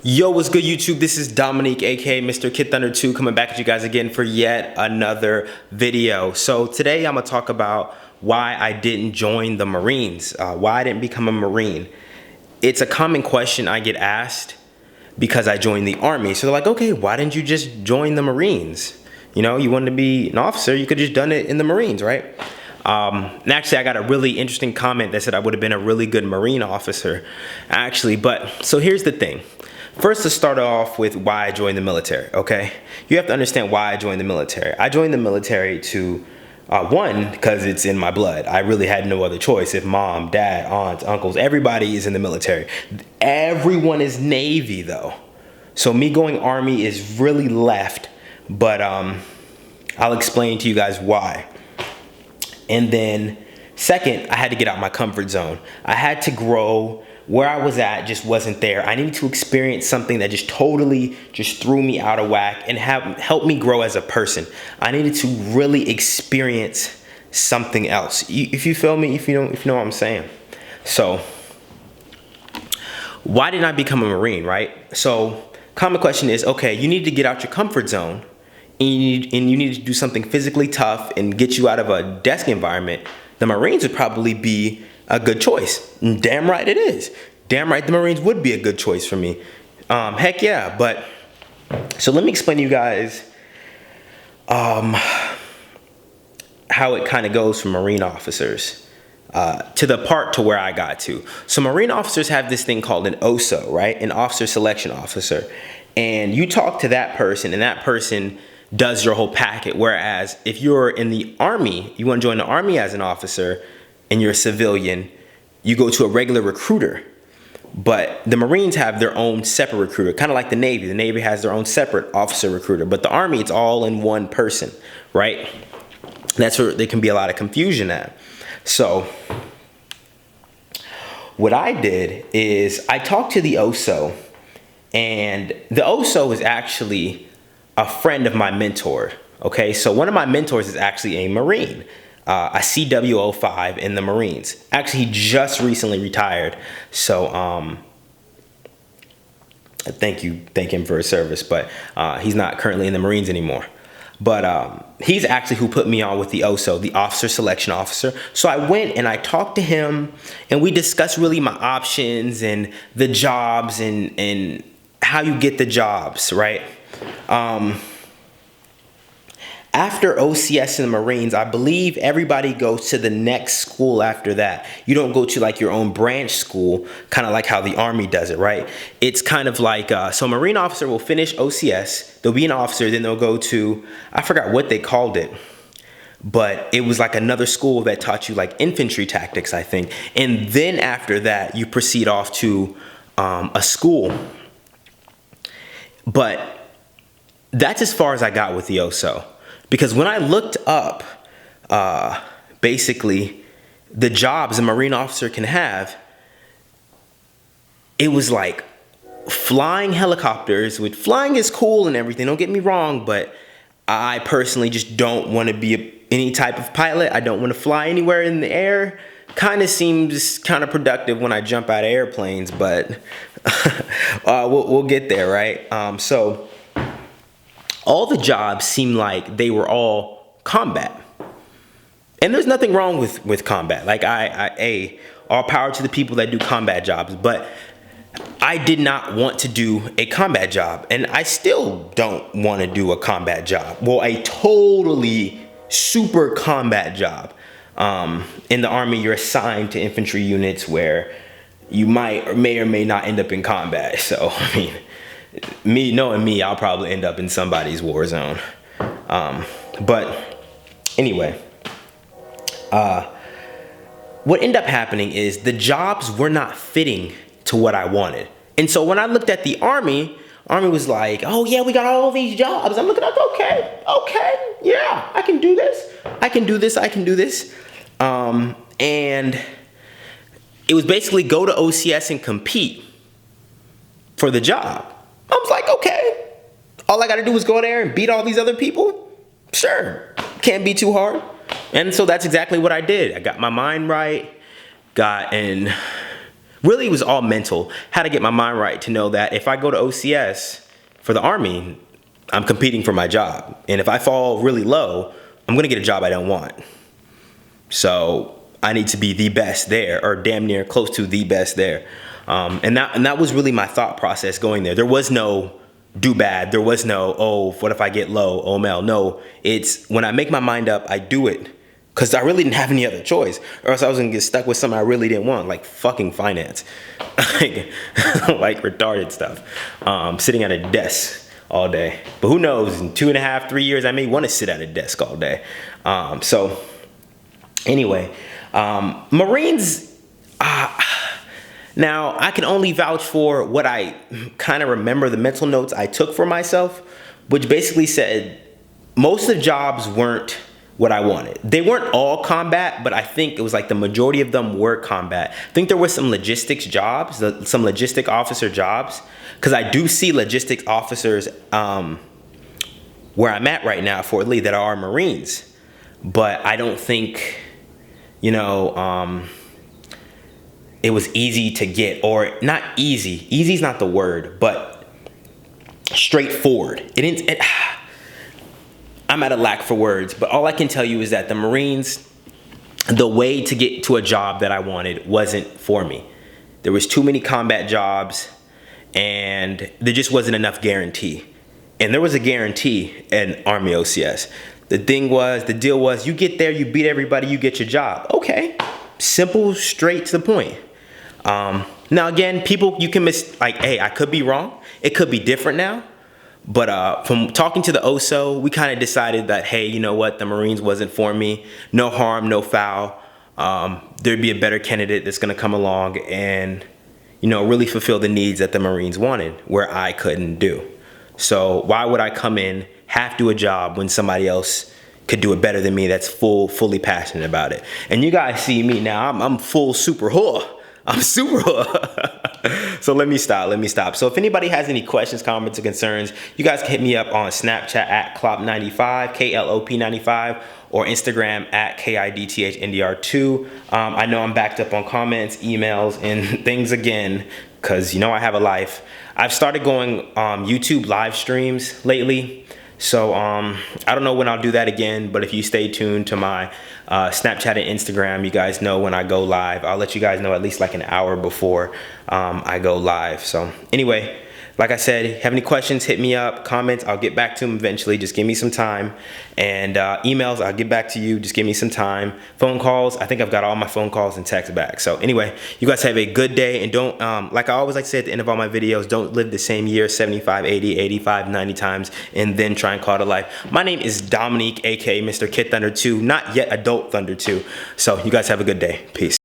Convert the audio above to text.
Yo, what's good, YouTube? This is Dominique, aka Mr. Kid Thunder 2, coming back at you guys again for yet another video. So today I'm gonna talk about why I didn't join the Marines, why I didn't become a Marine. It's a common question I get asked because I joined the Army. So they're like, okay, why didn't you just join the Marines? You know, you wanted to be an officer, you could have just done it in the Marines, right? And actually, I got a really interesting comment that said I would have been a really good Marine officer, actually. But so here's the thing. First, to start off with why I joined the military, okay? You have to understand why I joined the military. I joined the military to, one, because it's in my blood. I really had no other choice. If mom, dad, aunts, uncles, everybody is in the military. Everyone is Navy, though. So me going Army is really left, but I'll explain to you guys why. And then second, I had to get out my comfort zone. I had to grow. Where I was at just wasn't there. I needed to experience something that just totally just threw me out of whack and help me grow as a person. I needed to really experience something else. If you feel me, if you know what I'm saying. So why didn't I become a Marine, right? So common question is, okay, you need to get out your comfort zone and you need to do something physically tough and get you out of a desk environment. The Marines would probably be a good choice. And damn right it is. Damn right the Marines would be a good choice for me. Heck yeah. But so let me explain to you guys how it kind of goes from Marine officers to the part to where I got to. So Marine officers have this thing called an OSO, right? An officer selection officer. And you talk to that person and that person does your whole packet. Whereas if you're in the Army, you want to join the Army as an officer, and you're a civilian, you go to a regular recruiter. But the Marines have their own separate recruiter, kind of like the Navy. The Navy has their own separate officer recruiter, but the Army, it's all in one person, right? That's where there can be a lot of confusion at. So what I did is I talked to the OSO, and the OSO is actually a friend of my mentor, okay? So one of my mentors is actually a Marine. A CW05 in the Marines. Actually, he just recently retired. So thank him for his service, but he's not currently in the Marines anymore. But he's actually who put me on with the OSO, the officer selection officer. So I went and I talked to him and we discussed really my options and the jobs and how you get the jobs, right? After OCS in the Marines, I believe everybody goes to the next school after that. You don't go to like your own branch school, kind of like how the Army does it, right? It's kind of like, so a Marine officer will finish OCS, they'll be an officer, then they'll go to, I forgot what they called it, but it was like another school that taught you like infantry tactics, I think. And then after that, you proceed off to a school. But that's as far as I got with the OSO. Because when I looked up, basically, the jobs a Marine officer can have, it was like flying helicopters. Flying is cool and everything, don't get me wrong, but I personally just don't want to be any type of pilot. I don't want to fly anywhere in the air. Kind of seems counterproductive when I jump out of airplanes, but we'll get there, right? So all the jobs seemed like they were all combat. And there's nothing wrong with combat. Like all power to the people that do combat jobs, but I did not want to do a combat job. And I still don't want to do a combat job. Well, a totally super combat job. In the Army, you're assigned to infantry units where you may or may not end up in combat. So, I mean, knowing me, I'll probably end up in somebody's war zone. But anyway, what ended up happening is the jobs were not fitting to what I wanted. And so when I looked at the Army was like, oh yeah, we got all these jobs. I'm looking at, okay, yeah, I can do this. I can do this. And it was basically go to OCS and compete for the job. I was like, okay, all I got to do is go there and beat all these other people? Sure, can't be too hard. And so that's exactly what I did. I got my mind right, Really, it was all mental. Had to get my mind right to know that if I go to OCS for the Army, I'm competing for my job. And if I fall really low, I'm gonna get a job I don't want. So I need to be the best there, or damn near close to the best there. And that was really my thought process going there. There was no do bad. There was no, oh, what if I get low? Oh, Mel. No, it's when I make my mind up, I do it. Because I really didn't have any other choice. Or else I was going to get stuck with something I really didn't want, like fucking finance. Like retarded stuff. Sitting at a desk all day. But who knows, in 2.5, 3 years, I may want to sit at a desk all day. So anyway, Marines, now I can only vouch for what I kind of remember, the mental notes I took for myself, which basically said most of the jobs weren't what I wanted. They weren't all combat, but I think it was like the majority of them were combat. I think there were some logistics jobs, some logistic officer jobs, because I do see logistics officers where I'm at right now, Fort Lee, that are Marines. But I don't think, you know, it was easy to get, or not easy. Easy is not the word, but straightforward. I'm at a lack for words, but all I can tell you is that the Marines, the way to get to a job that I wanted wasn't for me. There was too many combat jobs, and there just wasn't enough guarantee. And there was a guarantee in Army OCS. The deal was, you get there, you beat everybody, you get your job. Okay, simple, straight to the point. Now again, people, you can hey, I could be wrong. It could be different now. But from talking to the OSO, we kind of decided that, hey, you know what, the Marines wasn't for me. No harm, no foul. There'd be a better candidate that's gonna come along and, you know, really fulfill the needs that the Marines wanted, where I couldn't do. So why would I come in, half do a job when somebody else could do it better than me that's fully passionate about it? And you guys see me now, I'm full super whore. I'm super So let me stop. So if anybody has any questions, comments, or concerns, you guys can hit me up on Snapchat at Klop95, KLOP95, or Instagram at KIDTHNDR2. I know I'm backed up on comments, emails, and things again, because you know I have a life. I've started going YouTube live streams lately. So I don't know when I'll do that again, but if you stay tuned to my Snapchat and Instagram, you guys know when I go live. I'll let you guys know at least like an hour before I go live. So anyway, like I said, have any questions, hit me up. Comments, I'll get back to them eventually. Just give me some time. And emails, I'll get back to you. Just give me some time. Phone calls, I think I've got all my phone calls and texts back. So anyway, you guys have a good day. And don't, like I always like to say at the end of all my videos, don't live the same year 75, 80, 85, 90 times and then try and call it a life. My name is Dominique, aka Mr. Kid Thunder 2, not yet Adult Thunder 2. So you guys have a good day. Peace.